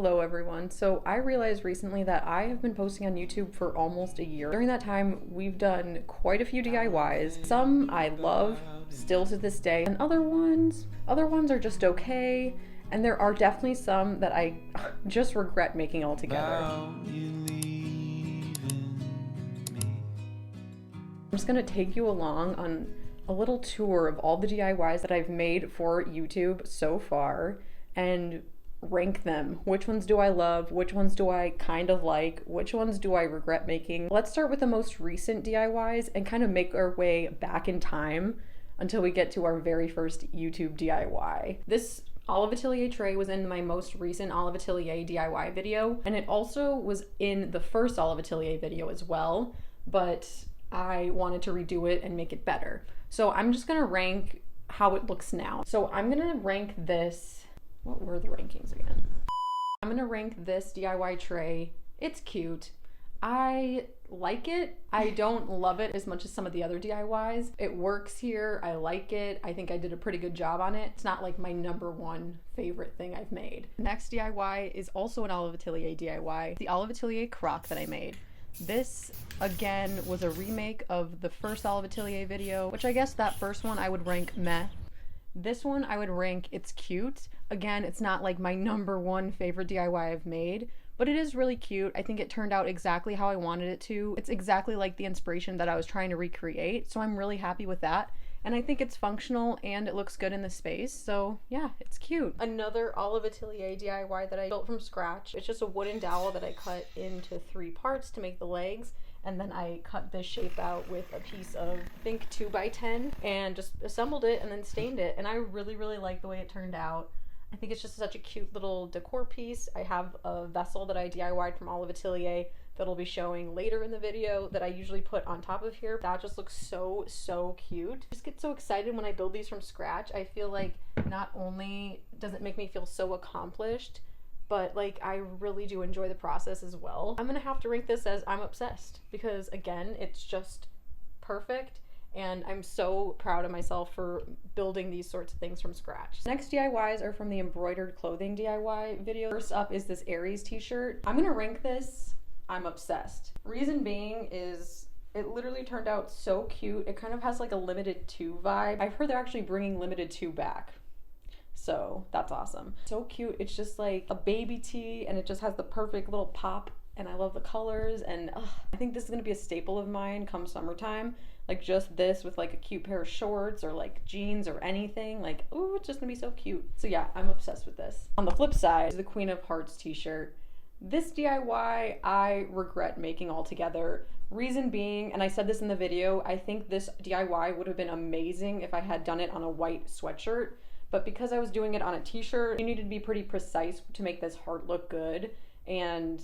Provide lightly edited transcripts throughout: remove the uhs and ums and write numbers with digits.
Hello everyone. So I realized recently that I have been posting on YouTube for almost a year. During that time, we've done quite a few DIYs. Some I love still to this day, and other ones are just okay. And there are definitely some that I just regret making altogether. I'm just gonna take you along on a little tour of all the DIYs that I've made for YouTube so far and rank them. Which ones do I love? Which ones do I kind of like? Which ones do I regret making? Let's start with the most recent DIYs and kind of make our way back in time until we get to our very first YouTube DIY. This Olive Atelier tray was in my most recent Olive Atelier DIY video, and it also was in the first Olive Atelier video as well, but I wanted to redo it and make it better. So I'm just gonna rank how it looks now. So I'm gonna rank this. What were the rankings again? I'm gonna rank this DIY tray. It's cute. I like it. I don't love it as much as some of the other DIYs. It works here. I like it. I think I did a pretty good job on it. It's not like my #1 favorite thing I've made. Next DIY is also an Olive Atelier DIY, the Olive Atelier crock that I made. This, again, was a remake of the first Olive Atelier video, which I guess that first one I would rank meh. This one I would rank it's cute. Again, it's not like my #1 favorite DIY I've made, but it is really cute. I think it turned out exactly how I wanted it to. It's exactly like the inspiration that I was trying to recreate, so I'm really happy with that. And I think it's functional and it looks good in the space, so yeah, it's cute. Another Olive Atelier DIY that I built from scratch. It's just a wooden dowel that I cut into 3 parts to make the legs. And then I cut this shape out with a piece of, I think, 2x10 and just assembled it and then stained it. And I really, really like the way it turned out. I think it's just such a cute little decor piece. I have a vessel that I DIY'd from Olive Atelier that'll be showing later in the video that I usually put on top of here. That just looks so, so cute. I just get so excited when I build these from scratch. I feel like not only does it make me feel so accomplished, but like I really do enjoy the process as well. I'm gonna have to rank this as I'm obsessed because again, it's just perfect and I'm so proud of myself for building these sorts of things from scratch. Next DIYs are from the embroidered clothing DIY video. First up is this Aries t-shirt. I'm gonna rank this I'm obsessed. Reason being is it literally turned out so cute. It kind of has like a Limited 2 vibe. I've heard they're actually bringing Limited 2 back. So that's awesome. So cute. It's just like a baby tee and it just has the perfect little pop and I love the colors and I think this is gonna be a staple of mine come summertime. Like just this with like a cute pair of shorts or like jeans or anything. Like, ooh, it's just gonna be so cute. So yeah, I'm obsessed with this. On the flip side is the Queen of Hearts t-shirt. This DIY I regret making altogether. Reason being, and I said this in the video, I think this DIY would have been amazing if I had done it on a white sweatshirt. But because I was doing it on a t-shirt, you needed to be pretty precise to make this heart look good. And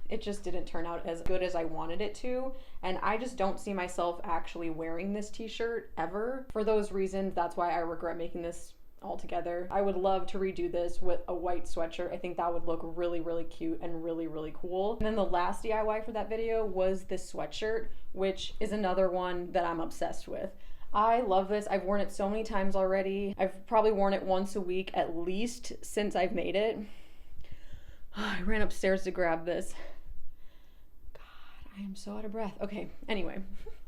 it just didn't turn out as good as I wanted it to. And I just don't see myself actually wearing this t-shirt ever. For those reasons, that's why I regret making this altogether. I would love to redo this with a white sweatshirt. I think that would look really, really cute and really, really cool. And then the last DIY for that video was this sweatshirt, which is another one that I'm obsessed with. I love this. I've worn it so many times already. I've probably worn it once a week at least since I've made it. I ran upstairs to grab this. God, I am so out of breath. Okay, anyway.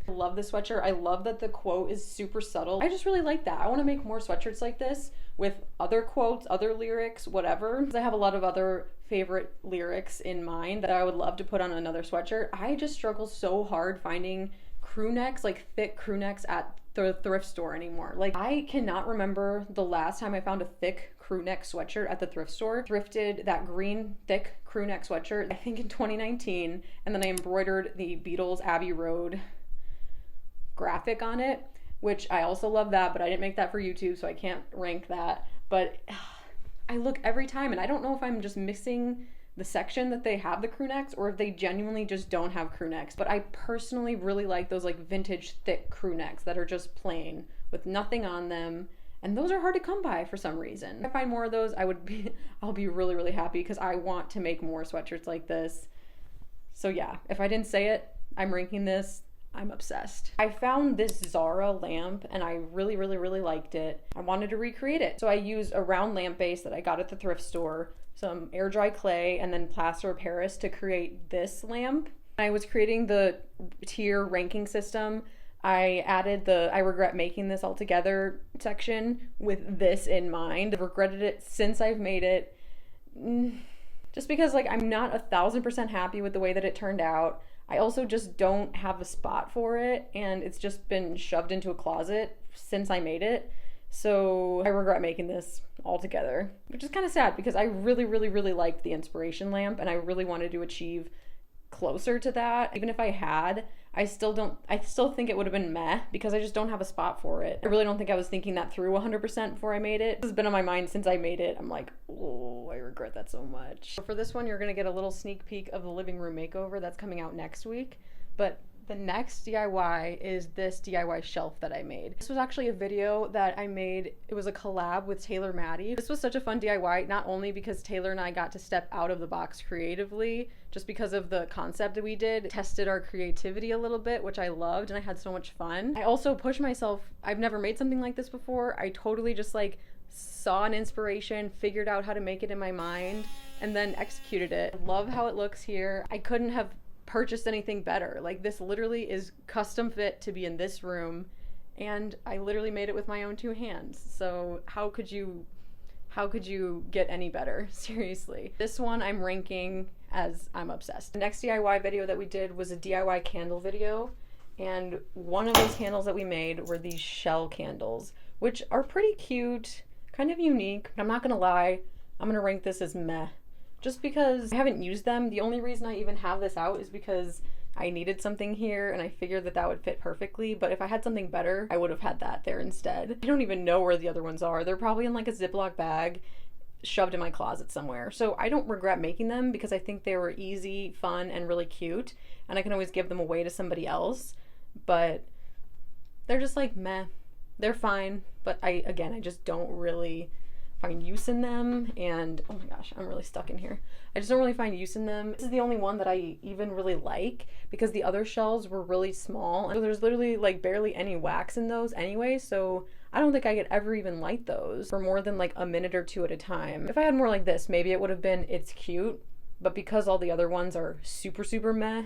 I love this sweatshirt. I love that the quote is super subtle. I just really like that. I want to make more sweatshirts like this with other quotes, other lyrics, whatever. Because I have a lot of other favorite lyrics in mind that I would love to put on another sweatshirt. I just struggle so hard finding crew necks, like thick crew necks at the thrift store anymore. Like I cannot remember the last time I found a thick crew neck sweatshirt at the thrift store. Thrifted that green thick crew neck sweatshirt I think in 2019 and then I embroidered the Beatles Abbey Road graphic on it, which I also love that, but I didn't make that for YouTube so I can't rank that. But I look every time and I don't know if I'm just missing the section that they have the crew necks or if they genuinely just don't have crew necks. But I personally really like those like vintage thick crew necks that are just plain with nothing on them. And those are hard to come by for some reason. If I find more of those, I'll be really, really happy because I want to make more sweatshirts like this. So yeah, if I didn't say it, I'm ranking this I'm obsessed. I found this Zara lamp and I really, really, really liked it. I wanted to recreate it. So I used a round lamp base that I got at the thrift store, some air dry clay, and then plaster of Paris to create this lamp. I was creating the tier ranking system. I added the I regret making this all together section with this in mind. I've regretted it since I've made it. Just because like I'm not 1,000% happy with the way that it turned out. I also just don't have a spot for it, and it's just been shoved into a closet since I made it. So I regret making this all together, which is kind of sad because I really, really, really liked the inspiration lamp and I really wanted to achieve closer to that. Even if I had, I still think it would have been meh because I just don't have a spot for it. I really don't think I was thinking that through 100% before I made it. This has been on my mind since I made it. I'm like, oh, I regret that so much. So for this one, you're gonna get a little sneak peek of the living room makeover that's coming out next week. But the next DIY is this DIY shelf that I made. This was actually a video that I made. It was a collab with Taylor Maddie. This was such a fun DIY, not only because Taylor and I got to step out of the box creatively, just because of the concept that we did, tested our creativity a little bit, which I loved, and I had so much fun. I also pushed myself. I've never made something like this before. I totally just like saw an inspiration, figured out how to make it in my mind, and then executed it. I love how it looks here. I couldn't have purchased anything better. Like, this literally is custom fit to be in this room, and I literally made it with my own two hands. So how could you get any better? Seriously. This one I'm ranking as I'm obsessed. The next DIY video that we did was a DIY candle video, and one of those candles that we made were these shell candles, which are pretty cute, kind of unique. I'm not gonna lie, I'm gonna rank this as meh. Just because I haven't used them. The only reason I even have this out is because I needed something here and I figured that that would fit perfectly, but if I had something better, I would have had that there instead. I don't even know where the other ones are. They're probably in like a Ziploc bag shoved in my closet somewhere. So I don't regret making them because I think they were easy, fun, and really cute, and I can always give them away to somebody else, but they're just like meh. They're fine, but I just don't really find use in them, and oh my gosh, I'm really stuck in here. I just don't really find use in them. This is the only one that I even really like because the other shells were really small, and there's literally like barely any wax in those anyway, so I don't think I could ever even light those for more than like a minute or two at a time. If I had more like this, maybe it would have been it's cute, but because all the other ones are super, super meh,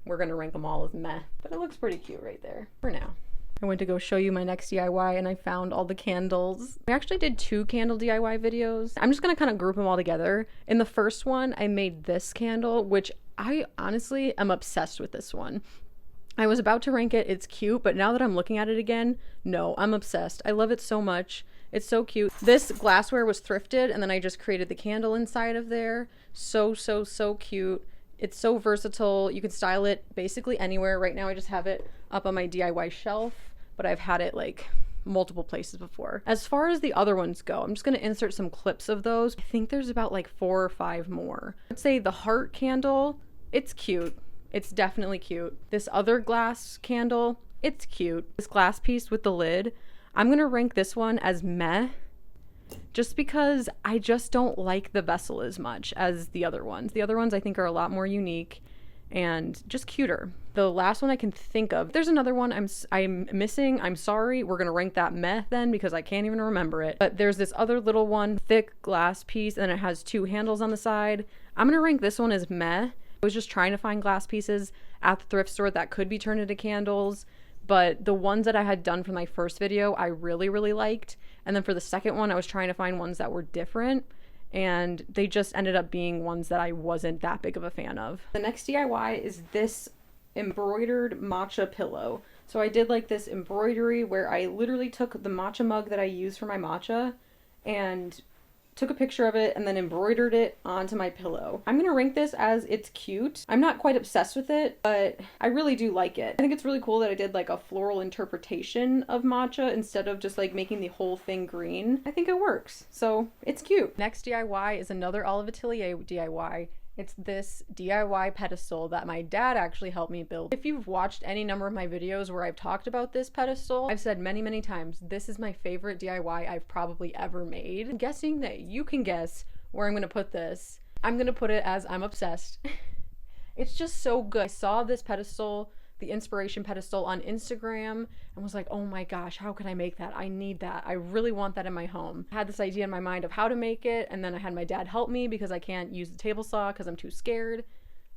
we're gonna rank them all as meh. But it looks pretty cute right there for now. I went to go show you my next DIY and I found all the candles. I actually did 2 candle DIY videos. I'm just gonna kind of group them all together. In the first one, I made this candle, which I honestly am obsessed with this one. I was about to rank it, it's cute, but now that I'm looking at it again, no, I'm obsessed. I love it so much. It's so cute. This glassware was thrifted and then I just created the candle inside of there. So, so, so cute. It's so versatile. You can style it basically anywhere. Right now I just have it up on my DIY shelf, but I've had it like multiple places before. As far as the other ones go, I'm just gonna insert some clips of those. I think there's about like 4 or 5 more. I'd say the heart candle, it's cute. It's definitely cute. This other glass candle, it's cute. This glass piece with the lid, I'm gonna rank this one as meh, just because I just don't like the vessel as much as the other ones. The other ones I think are a lot more unique and just cuter. The last one I can think of, there's another one I'm missing. I'm sorry. We're gonna rank that meh then because I can't even remember it. But there's this other little one, thick glass piece, and it has 2 handles on the side. I'm gonna rank this one as meh. I was just trying to find glass pieces at the thrift store that could be turned into candles, but the ones that I had done for my first video, I really, really liked. And then for the second one, I was trying to find ones that were different, and they just ended up being ones that I wasn't that big of a fan of. The next DIY is this embroidered matcha pillow. So I did like this embroidery where I literally took the matcha mug that I use for my matcha and took a picture of it and then embroidered it onto my pillow. I'm gonna rank this as it's cute. I'm not quite obsessed with it, but I really do like it. I think it's really cool that I did like a floral interpretation of matcha instead of just like making the whole thing green. I think it works, so it's cute. Next DIY is another Olive Atelier DIY. It's this DIY pedestal that my dad actually helped me build. If you've watched any number of my videos where I've talked about this pedestal, I've said many, many times, this is my favorite DIY I've probably ever made. I'm guessing that you can guess where I'm gonna put this. I'm gonna put it as I'm obsessed. It's just so good. I saw this pedestal the inspiration pedestal on Instagram and was like, oh my gosh, how could I make that? I need that. I really want that in my home. I had this idea in my mind of how to make it, and then I had my dad help me because I can't use the table saw because I'm too scared.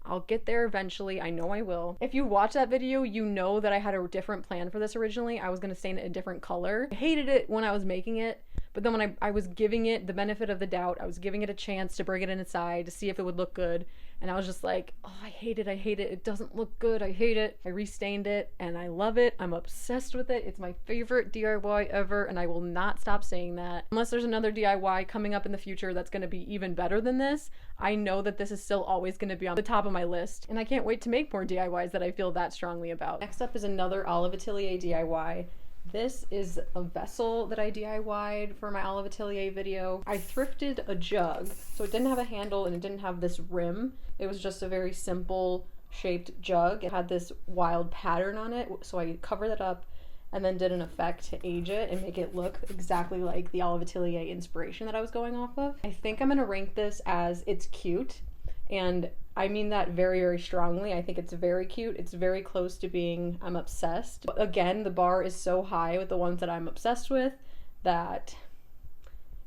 I'll get there eventually. I know I will. If you watch that video, you know that I had a different plan for this originally. I was gonna stain it a different color. I hated it when I was making it, but then when I was giving it the benefit of the doubt, I was giving it a chance to bring it inside to see if it would look good. And I was just like, oh, I hate it. It doesn't look good. I hate it. I restained it and I love it. I'm obsessed with it. It's my favorite DIY ever, and I will not stop saying that. Unless there's another DIY coming up in the future that's gonna be even better than this, I know that this is still always gonna be on the top of my list. And I can't wait to make more DIYs that I feel that strongly about. Next up is another Olive Atelier DIY. This is a vessel that I DIY'd for my Olive Atelier video. I thrifted a jug, so it didn't have a handle and it didn't have this rim. It was just a very simple shaped jug. It had this wild pattern on it, so I covered it up and then did an effect to age it and make it look exactly like the Olive Atelier inspiration that I was going off of. I think I'm gonna rank this as it's cute, and I mean that very, very strongly. I think it's very cute. It's very close to being I'm obsessed. But again, the bar is so high with the ones that I'm obsessed with that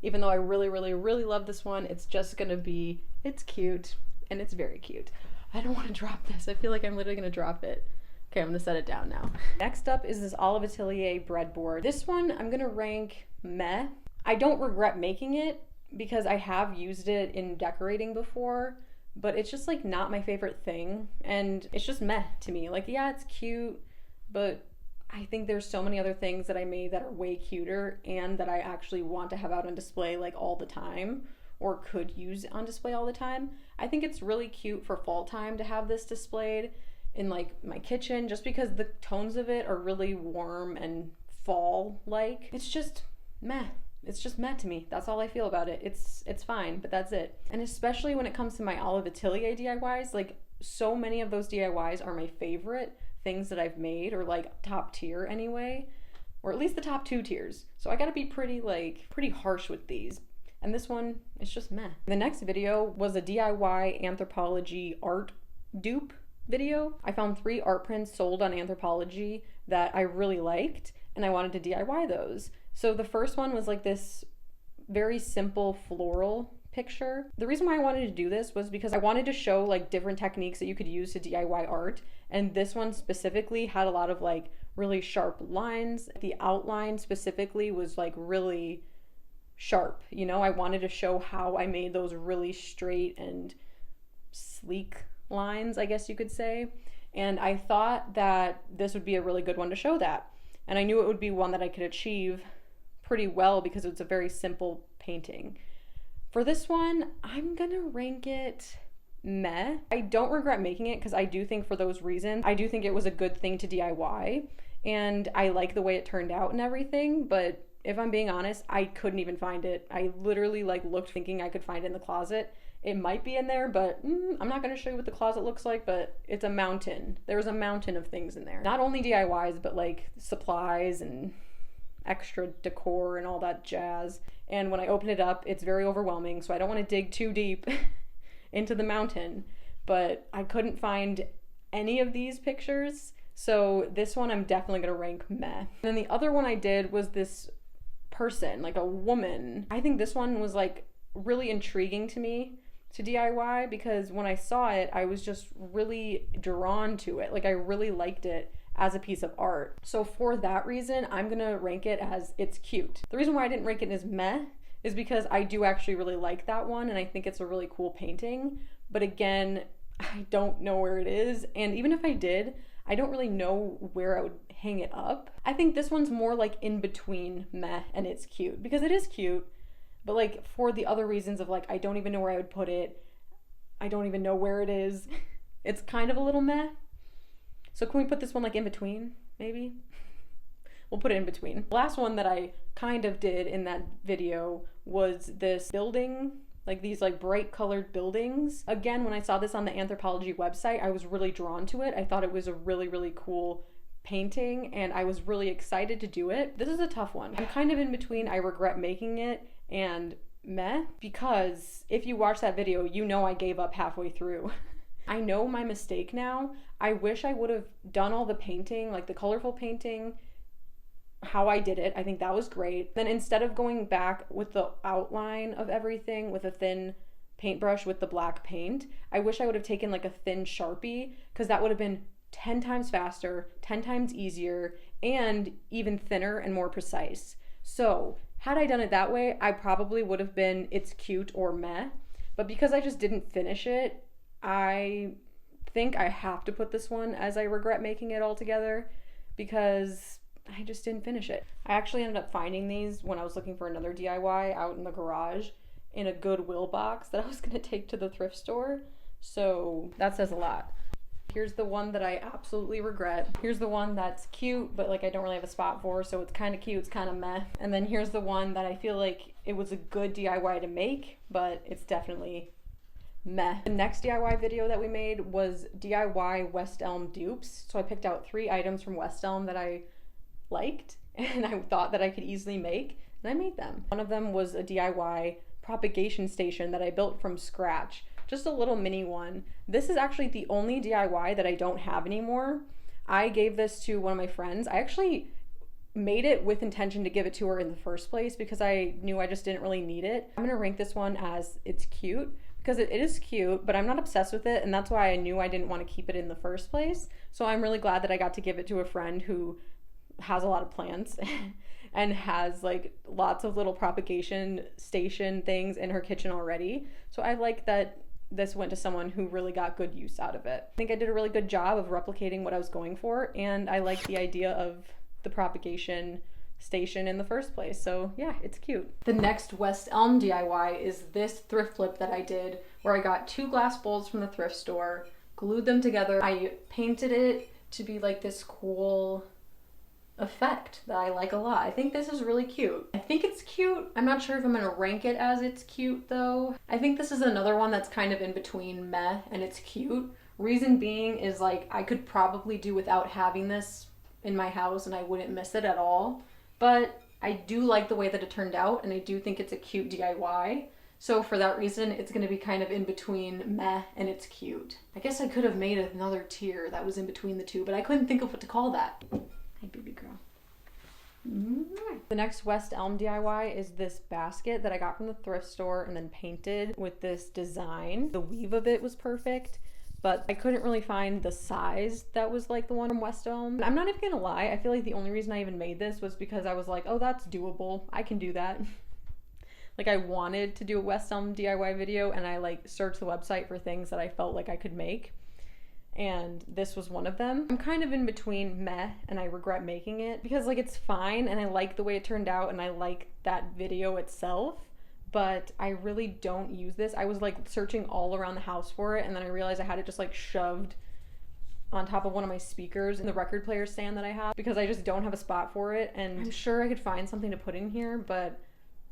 even though I really, really, really love this one, it's just gonna be, it's cute and it's very cute. I don't want to drop this. I feel like I'm literally gonna drop it. Okay, I'm gonna set it down now. Next up is this Olive Atelier breadboard. This one I'm gonna rank meh. I don't regret making it because I have used it in decorating before, but it's just like not my favorite thing, and it's just meh to me. Like, yeah, it's cute, but I think there's so many other things that I made that are way cuter and that I actually want to have out on display like all the time, or could use on display all the time. I think it's really cute for fall time to have this displayed in like my kitchen, just because the tones of it are really warm and fall-like. It's just meh. It's just meh to me. That's all I feel about it. It's fine, but that's it. And especially when it comes to my Olive Atelier DIYs, like so many of those DIYs are my favorite things that I've made, or like top tier anyway, or at least the top 2 tiers. So I gotta be pretty harsh with these. And this one, it's just meh. The next video was a DIY Anthropologie art dupe video. I found 3 art prints sold on Anthropologie that I really liked, and I wanted to DIY those. So the first one was like this very simple floral picture. The reason why I wanted to do this was because I wanted to show like different techniques that you could use to DIY art, and this one specifically had a lot of like really sharp lines. The outline specifically was like really sharp, you know? I wanted to show how I made those really straight and sleek lines, I guess you could say. And I thought that this would be a really good one to show that. And I knew it would be one that I could achieve pretty well because it's a very simple painting. For this one, I'm gonna rank it meh. I don't regret making it because I do think for those reasons, I do think it was a good thing to DIY, and I like the way it turned out and everything, but if I'm being honest, I couldn't even find it. I literally like looked thinking I could find it in the closet. It might be in there, but I'm not gonna show you what the closet looks like, but it's a mountain. There's a mountain of things in there. Not only DIYs, but like supplies and extra decor and all that jazz. And when I open it up, it's very overwhelming, so I don't want to dig too deep into the mountain, but I couldn't find any of these pictures, so this one I'm definitely gonna rank meh. And then the other one I did was this person, like a woman. I think this one was like really intriguing to me to DIY because when I saw it, I was just really drawn to it. Like I really liked it as a piece of art. So for that reason, I'm gonna rank it as it's cute. The reason why I didn't rank it as meh is because I do actually really like that one, and I think it's a really cool painting. But again, I don't know where it is, and even if I did, I don't really know where I would hang it up. I think this one's more like in between meh and it's cute, because it is cute, but like for the other reasons of like, I don't even know where I would put it. I don't even know where it is. It's kind of a little meh. So can we put this one like in between, maybe? We'll put it in between. The last one that I kind of did in that video was this building, like these like bright colored buildings. Again, when I saw this on the Anthropologie website, I was really drawn to it. I thought it was a really, really cool painting, and I was really excited to do it. This is a tough one. I'm kind of in between I regret making it and meh, because if you watch that video, you know I gave up halfway through. I know my mistake now. I wish I would have done all the painting, like the colorful painting, how I did it. I think that was great. Then instead of going back with the outline of everything with a thin paintbrush with the black paint, I wish I would have taken like a thin Sharpie, because that would have been 10 times faster, 10 times easier, and even thinner and more precise. So had I done it that way, I probably would have been it's cute or meh. But because I just didn't finish it, I think I have to put this one as I regret making it altogether, because I just didn't finish it. I actually ended up finding these when I was looking for another DIY out in the garage in a Goodwill box that I was gonna take to the thrift store. So that says a lot. Here's the one that I absolutely regret. Here's the one that's cute, but like I don't really have a spot for, so it's kind of cute, it's kind of meh. And then here's the one that I feel like it was a good DIY to make, but it's definitely meh. The next DIY video that we made was DIY West Elm dupes. So I picked out 3 items from West Elm that I liked and I thought that I could easily make, and I made them. One of them was a DIY propagation station that I built from scratch. Just a little mini one. This is actually the only DIY that I don't have anymore. I gave this to one of my friends. I actually made it with intention to give it to her in the first place because I knew I just didn't really need it. I'm gonna rank this one as it's cute because it is cute, but I'm not obsessed with it, and that's why I knew I didn't want to keep it in the first place. So I'm really glad that I got to give it to a friend who has a lot of plants and has like lots of little propagation station things in her kitchen already. So I like that this went to someone who really got good use out of it. I think I did a really good job of replicating what I was going for, and I like the idea of the propagation station in the first place. So yeah, it's cute. The next West Elm DIY is this thrift flip that I did, where I got 2 glass bowls from the thrift store, glued them together. I painted it to be like this cool effect that I like a lot. I think this is really cute. I think it's cute. I'm not sure if I'm gonna rank it as it's cute though. I think this is another one that's kind of in between meh and it's cute. Reason being is like I could probably do without having this in my house and I wouldn't miss it at all. But I do like the way that it turned out, and I do think it's a cute DIY. So for that reason, it's gonna be kind of in between meh and it's cute. I guess I could have made another tier that was in between the two, but I couldn't think of what to call that. Hey, baby girl. The next West Elm DIY is this basket that I got from the thrift store and then painted with this design. The weave of it was perfect, but I couldn't really find the size that was like the one from West Elm. I'm not even gonna lie, I feel like the only reason I even made this was because I was like, oh, that's doable. I can do that. Like I wanted to do a West Elm DIY video, and I like searched the website for things that I felt like I could make. And this was one of them. I'm kind of in between meh and I regret making it because like it's fine and I like the way it turned out and I like that video itself, but I really don't use this. I was like searching all around the house for it, and then I realized I had it just like shoved on top of one of my speakers in the record player stand that I have because I just don't have a spot for it, and I'm sure I could find something to put in here, but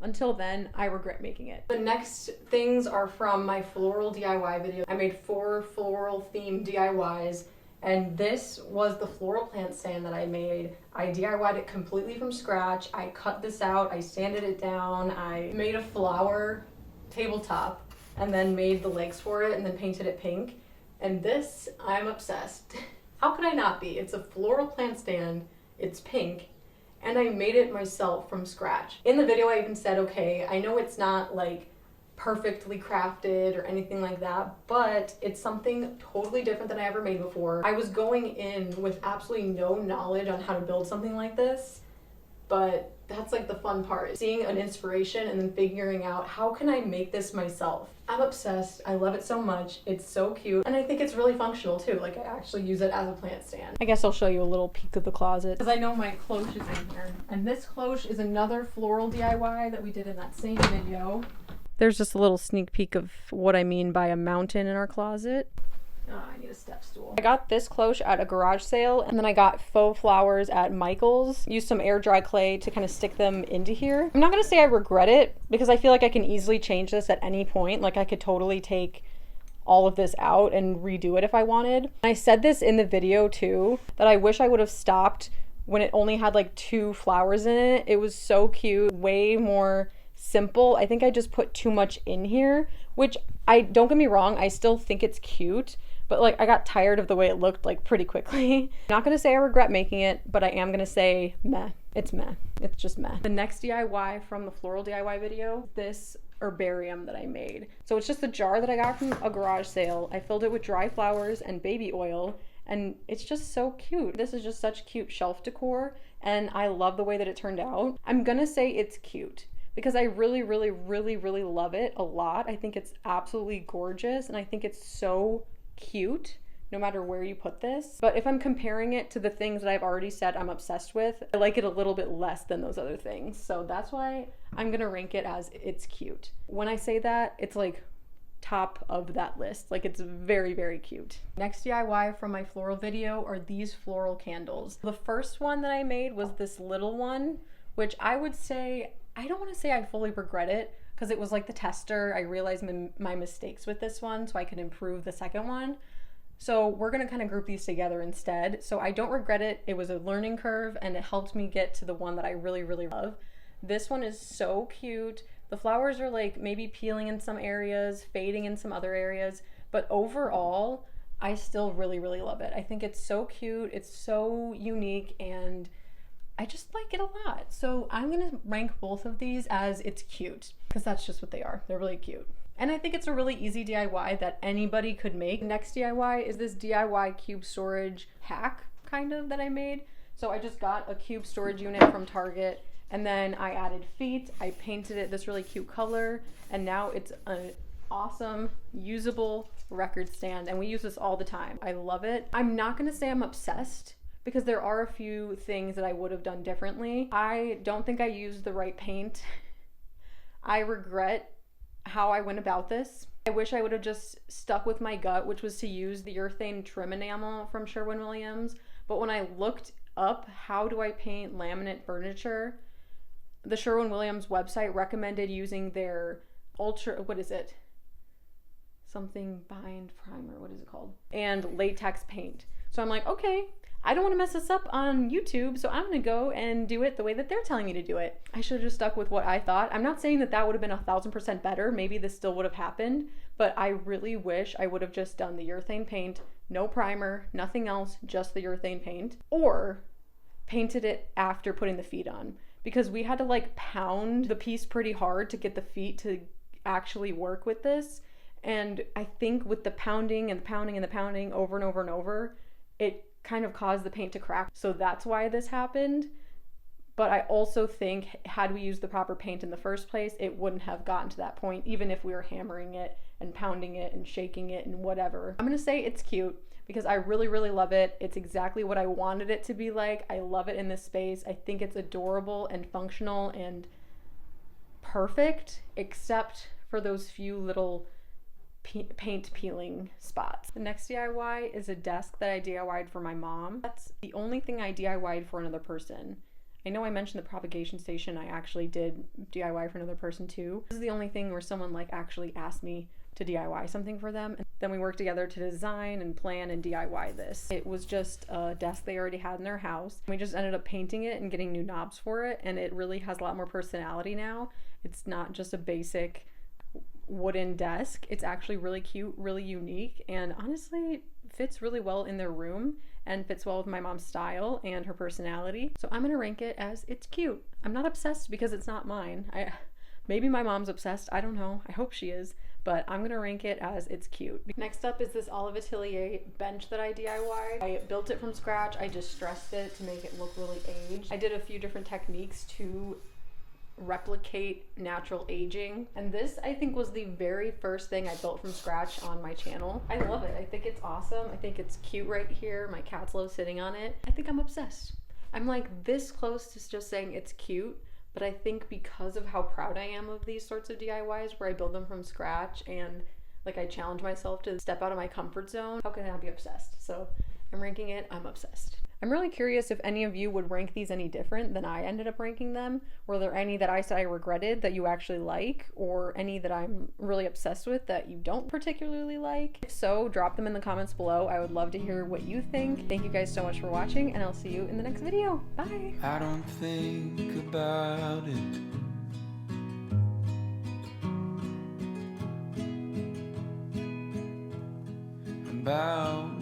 until then, I regret making it. The next things are from my floral DIY video. I made 4 floral themed DIYs, and this was the floral plant stand that I made. I DIY'd it completely from scratch. I cut this out, I sanded it down, I made a flower tabletop, and then made the legs for it, and then painted it pink. And this, I'm obsessed. How could I not be? It's a floral plant stand, it's pink, and I made it myself from scratch. In the video I even said, okay, I know it's not like perfectly crafted or anything like that, but it's something totally different than I ever made before. I was going in with absolutely no knowledge on how to build something like this, but that's like the fun part, seeing an inspiration and then figuring out how can I make this myself. I'm obsessed. I love it so much. It's so cute, and I think it's really functional too. Like I actually use it as a plant stand. I guess I'll show you a little peek of the closet because I know my cloche is in here, and this cloche is another floral DIY that we did in that same video. There's just a little sneak peek of what I mean by a mountain in our closet. Oh, I need a step stool. I got this cloche at a garage sale, and then I got faux flowers at Michael's. Used some air dry clay to kind of stick them into here. I'm not gonna say I regret it because I feel like I can easily change this at any point. Like I could totally take all of this out and redo it if I wanted. I said this in the video too, that I wish I would have stopped when it only had like 2 flowers in it. It was so cute, way more simple. I think I just put too much in here, which don't get me wrong, I still think it's cute, but like I got tired of the way it looked like pretty quickly. Not gonna say I regret making it, but I am gonna say meh. It's meh. It's just meh. The next DIY from the floral DIY video, this herbarium that I made. So it's just a jar that I got from a garage sale. I filled it with dry flowers and baby oil, and it's just so cute. This is just such cute shelf decor, and I love the way that it turned out. I'm gonna say it's cute because I really, really, really, really love it a lot. I think it's absolutely gorgeous, and I think it's so cute no matter where you put this. But if I'm comparing it to the things that I've already said I'm obsessed with, I like it a little bit less than those other things. So that's why I'm gonna rank it as it's cute. When I say that, it's like top of that list. Like it's very, very cute. Next DIY from my floral video are these floral candles. The first one that I made was this little one, which I would say, I don't want to say I fully regret it because it was like the tester. I realized my mistakes with this one so I could improve the second one. So we're gonna kind of group these together instead. So I don't regret it. It was a learning curve and it helped me get to the one that I really, really love. This one is so cute. The flowers are like maybe peeling in some areas, fading in some other areas, but overall, I still really, really love it. I think it's so cute. It's so unique and I just like it a lot. So I'm gonna rank both of these as it's cute because that's just what they are. They're really cute. And I think it's a really easy DIY that anybody could make. Next DIY is this DIY cube storage hack kind of that I made. So I just got a cube storage unit from Target and then I added feet. I painted it this really cute color and now it's an awesome, usable record stand and we use this all the time. I love it. I'm not gonna say I'm obsessed because there are a few things that I would have done differently. I don't think I used the right paint. I regret how I went about this. I wish I would have just stuck with my gut, which was to use the urethane trim enamel from Sherwin-Williams. But when I looked up how do I paint laminate furniture, the Sherwin-Williams website recommended using their what is it? Something bind primer, what is it called? And latex paint. So I'm like, okay, I don't want to mess this up on YouTube, so I'm gonna go and do it the way that they're telling me to do it. I should have just stuck with what I thought. I'm not saying that that would have been 1000% better. Maybe this still would have happened, but I really wish I would have just done the urethane paint, no primer, nothing else, just the urethane paint, or painted it after putting the feet on, because we had to like pound the piece pretty hard to get the feet to actually work with this. And I think with the pounding and the pounding and the pounding over and over and over, it kind of caused the paint to crack. So that's why this happened. But I also think had we used the proper paint in the first place, it wouldn't have gotten to that point, even if we were hammering it and pounding it and shaking it and whatever. I'm gonna say it's cute because I really, really love it. It's exactly what I wanted it to be like. I love it in this space. I think it's adorable and functional and perfect, except for those few little paint peeling spots. The next DIY is a desk that I DIY'd for my mom. That's the only thing I DIY'd for another person. I know I mentioned the propagation station. I actually did DIY for another person too. This is the only thing where someone like actually asked me to DIY something for them. And then we worked together to design and plan and DIY this. It was just a desk they already had in their house. We just ended up painting it and getting new knobs for it. And it really has a lot more personality now. It's not just a basic wooden desk. It's actually really cute, really unique, and honestly fits really well in their room and fits well with my mom's style and her personality. So I'm gonna rank it as it's cute. I'm not obsessed because it's not mine. Maybe my mom's obsessed, I don't know. I hope she is, but I'm gonna rank it as it's cute. Next up is this Olive Atelier bench that I DIY'd. I built it from scratch. I distressed it to make it look really aged. I did a few different techniques to replicate natural aging, and this I think was the very first thing I built from scratch on my channel. I love it. I think it's awesome. I think it's cute right here. My cat's low sitting on it. I think I'm obsessed. I'm like this close to just saying it's cute, but I think because of how proud I am of these sorts of DIYs where I build them from scratch and like I challenge myself to step out of my comfort zone, how can I not be obsessed? So I'm ranking it, I'm obsessed. I'm really curious if any of you would rank these any different than I ended up ranking them. Were there any that I said I regretted that you actually like, or any that I'm really obsessed with that you don't particularly like? If so, drop them in the comments below. I would love to hear what you think. Thank you guys so much for watching, and I'll see you in the next video. Bye! I don't think about it. I'm about